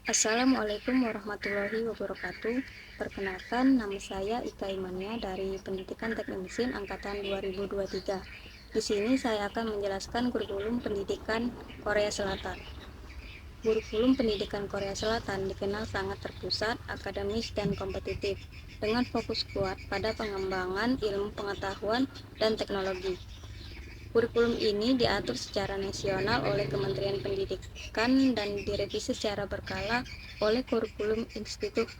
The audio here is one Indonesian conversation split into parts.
Assalamualaikum warahmatullahi wabarakatuh. Perkenalkan, nama saya Ika Imania dari Pendidikan Teknik Mesin Angkatan 2023. Di sini saya akan menjelaskan kurikulum pendidikan Korea Selatan. Kurikulum pendidikan Korea Selatan dikenal sangat terpusat, akademis, dan kompetitif, dengan fokus kuat pada pengembangan ilmu pengetahuan dan teknologi. Kurikulum ini diatur secara nasional oleh Kementerian Pendidikan dan direvisi secara berkala oleh Kurikulum Institute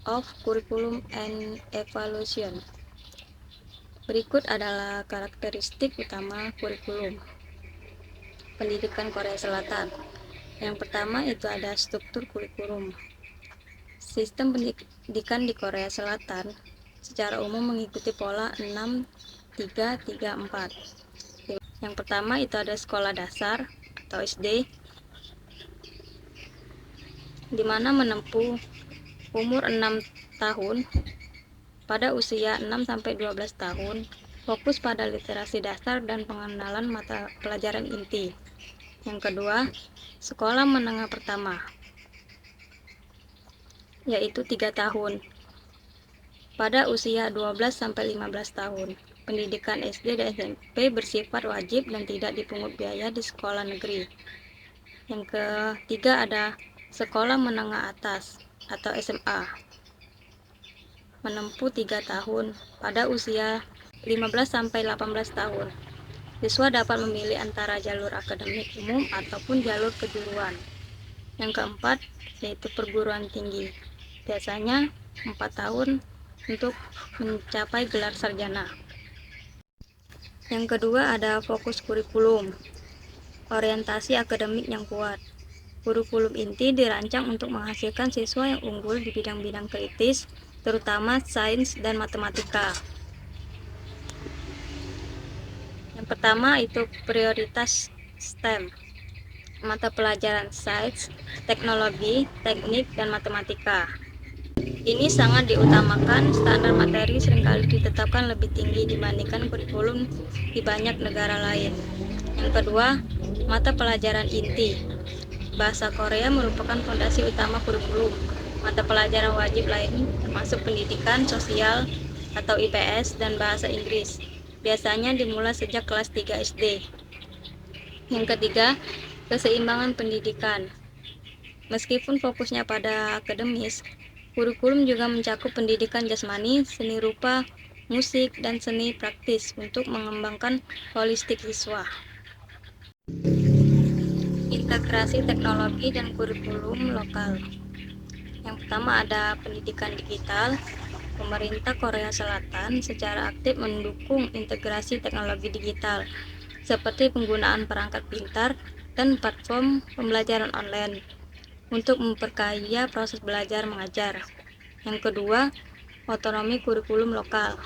of Curriculum and Evaluation. Berikut adalah karakteristik utama kurikulum pendidikan Korea Selatan. Yang pertama itu ada struktur kurikulum. Sistem pendidikan di Korea Selatan secara umum mengikuti pola 6-3-3-4. Yang pertama itu ada sekolah dasar atau SD, di mana menempuh umur 6 tahun pada usia 6-12 tahun, fokus pada literasi dasar dan pengenalan mata pelajaran inti. Yang kedua, sekolah menengah pertama, yaitu 3 tahun pada usia 12-15 tahun. Pendidikan SD dan SMP bersifat wajib dan tidak dipungut biaya di sekolah negeri. Yang ketiga ada sekolah menengah atas atau SMA, menempuh 3 tahun pada usia 15-18 tahun. Siswa dapat memilih antara jalur akademik umum ataupun jalur kejuruan. Yang keempat yaitu perguruan tinggi, biasanya 4 tahun untuk mencapai gelar sarjana. Yang kedua ada fokus kurikulum, orientasi akademik yang kuat. Kurikulum inti dirancang untuk menghasilkan siswa yang unggul di bidang-bidang kritis, terutama sains dan matematika. Yang pertama itu prioritas STEM, mata pelajaran sains, teknologi, teknik, dan matematika. Ini sangat diutamakan, standar materi seringkali ditetapkan lebih tinggi dibandingkan kurikulum di banyak negara lain. Yang kedua, mata pelajaran inti. Bahasa Korea merupakan fondasi utama kurikulum. Mata pelajaran wajib lain termasuk pendidikan sosial atau IPS dan bahasa Inggris. Biasanya dimulai sejak kelas 3 SD. Yang ketiga, keseimbangan pendidikan. Meskipun fokusnya pada akademis, kurikulum juga mencakup pendidikan jasmani, seni rupa, musik, dan seni praktis untuk mengembangkan holistik siswa. Integrasi teknologi dan kurikulum lokal. Yang pertama ada pendidikan digital. Pemerintah Korea Selatan secara aktif mendukung integrasi teknologi digital seperti penggunaan perangkat pintar dan platform pembelajaran online untuk memperkaya proses belajar mengajar. Yang kedua, otonomi kurikulum lokal,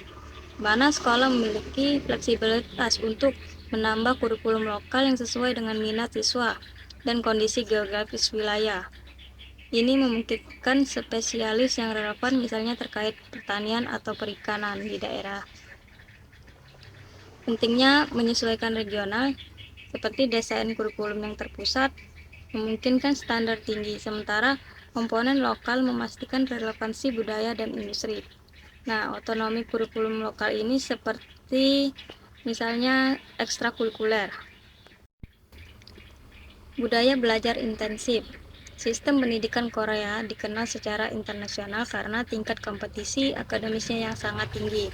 mana sekolah memiliki fleksibilitas untuk menambah kurikulum lokal yang sesuai dengan minat siswa dan kondisi geografis wilayah. Ini memungkinkan spesialis yang relevan, misalnya terkait pertanian atau perikanan di daerah. Pentingnya menyesuaikan regional, seperti desain kurikulum yang terpusat memungkinkan standar tinggi, sementara komponen lokal memastikan relevansi budaya dan industri. Nah, otonomi kurikulum lokal ini seperti misalnya ekstrakurikuler. Budaya belajar intensif. Sistem pendidikan Korea dikenal secara internasional karena tingkat kompetisi akademisnya yang sangat tinggi.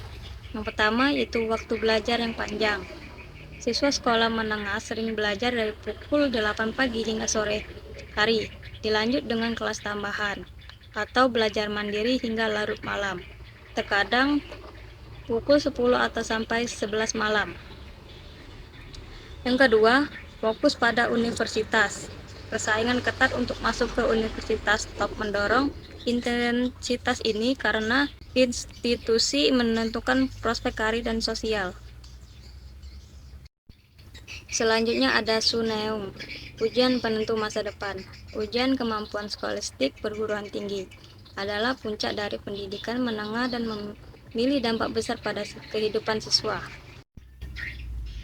Yang pertama yaitu waktu belajar yang panjang. Siswa sekolah menengah sering belajar dari pukul 8 pagi hingga sore hari, dilanjut dengan kelas tambahan, atau belajar mandiri hingga larut malam, terkadang pukul 10 atau sampai 11 malam. Yang kedua, fokus pada universitas. Persaingan ketat untuk masuk ke universitas top mendorong intensitas ini karena institusi menentukan prospek karir dan sosial. Selanjutnya ada Suneung, ujian penentu masa depan. Ujian kemampuan skolastik perguruan tinggi adalah puncak dari pendidikan menengah dan memiliki dampak besar pada kehidupan siswa.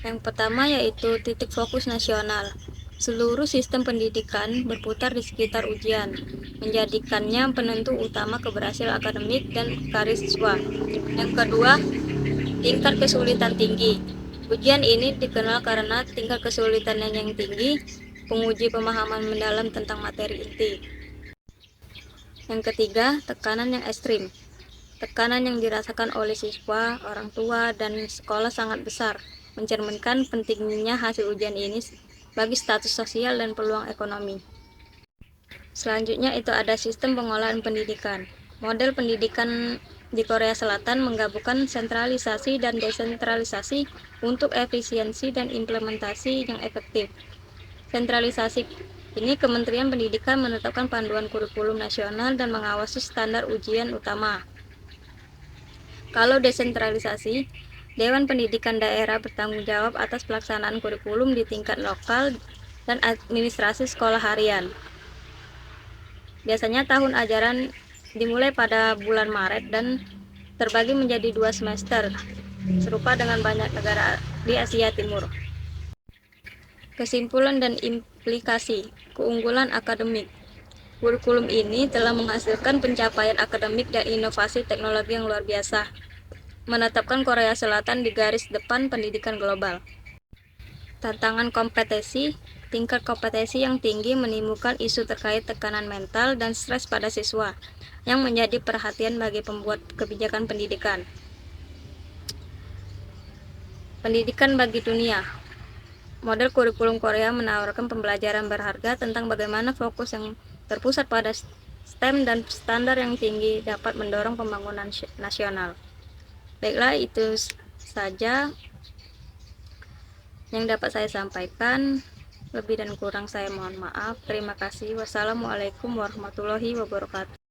Yang pertama yaitu titik fokus nasional. Seluruh sistem pendidikan berputar di sekitar ujian, menjadikannya penentu utama keberhasilan akademik dan karir siswa. Yang kedua, tingkat kesulitan tinggi. Ujian ini dikenal karena tingkat kesulitannya yang tinggi, penguji pemahaman mendalam tentang materi inti. Yang ketiga, tekanan yang ekstrim. Tekanan yang dirasakan oleh siswa, orang tua, dan sekolah sangat besar, mencerminkan pentingnya hasil ujian ini bagi status sosial dan peluang ekonomi. Selanjutnya itu ada sistem pengolahan pendidikan. Model pendidikan di Korea Selatan menggabungkan sentralisasi dan desentralisasi untuk efisiensi dan implementasi yang efektif. Sentralisasi ini Kementerian Pendidikan menetapkan panduan kurikulum nasional dan mengawasi standar ujian utama. Kalau desentralisasi, Dewan Pendidikan Daerah bertanggung jawab atas pelaksanaan kurikulum di tingkat lokal dan administrasi sekolah harian. Biasanya tahun ajaran dimulai pada bulan Maret dan terbagi menjadi 2 semester, serupa dengan banyak negara di Asia Timur. Kesimpulan dan implikasi. Keunggulan akademik. Kurikulum ini telah menghasilkan pencapaian akademik dan inovasi teknologi yang luar biasa, menetapkan Korea Selatan di garis depan pendidikan global. Tantangan kompetensi. Tingkat kompetensi yang tinggi menimbulkan isu terkait tekanan mental dan stres pada siswa, yang menjadi perhatian bagi pembuat kebijakan pendidikan. Pendidikan bagi dunia. Model kurikulum Korea menawarkan pembelajaran berharga tentang bagaimana fokus yang terpusat pada STEM dan standar yang tinggi dapat mendorong pembangunan nasional. Baiklah, itu saja yang dapat saya sampaikan. Lebih dan kurang saya mohon maaf. Terima kasih. Wassalamualaikum warahmatullahi wabarakatuh.